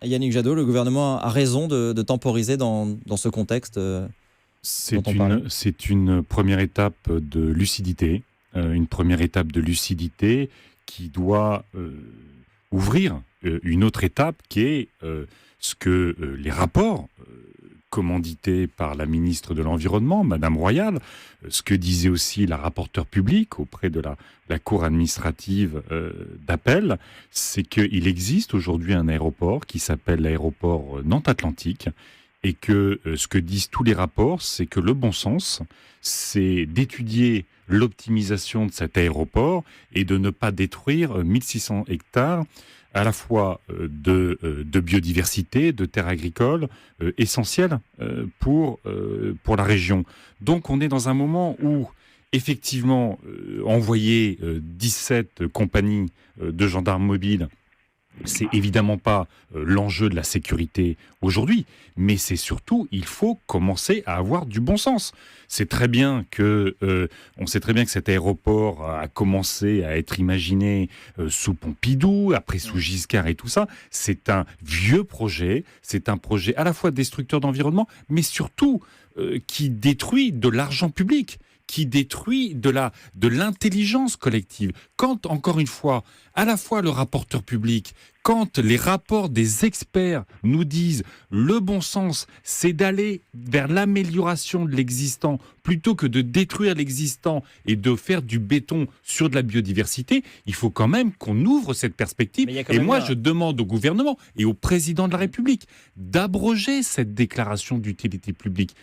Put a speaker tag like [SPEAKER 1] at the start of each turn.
[SPEAKER 1] Yannick Jadot, le gouvernement a raison de temporiser dans ce contexte dont on parlait.
[SPEAKER 2] C'est une première étape de lucidité, qui doit ouvrir une autre étape qui est ce que les rapports commandités par la ministre de l'Environnement, Madame Royal, ce que disait aussi la rapporteure publique auprès de la Cour administrative d'appel, c'est qu'il existe aujourd'hui un aéroport qui s'appelle l'aéroport Nantes-Atlantique, et que ce que disent tous les rapports, c'est que le bon sens, c'est d'étudier l'optimisation de cet aéroport et de ne pas détruire 1600 hectares à la fois de biodiversité, de terres agricoles essentielles pour la région. Donc on est dans un moment où, effectivement, envoyer 17 compagnies de gendarmes mobiles, c'est évidemment pas l'enjeu de la sécurité aujourd'hui, mais c'est surtout, il faut commencer à avoir du bon sens. C'est très bien que, on sait très bien que cet aéroport a commencé à être imaginé sous Pompidou, après sous Giscard et tout ça. C'est un vieux projet, c'est un projet à la fois destructeur d'environnement, mais surtout qui détruit de l'argent public, qui détruit de l'intelligence collective. Quand, encore une fois, à la fois le rapporteur public, quand les rapports des experts nous disent le bon sens, c'est d'aller vers l'amélioration de l'existant plutôt que de détruire l'existant et de faire du béton sur de la biodiversité, il faut quand même qu'on ouvre cette perspective. Et moi, je demande au gouvernement et au président de la République d'abroger cette déclaration d'utilité publique.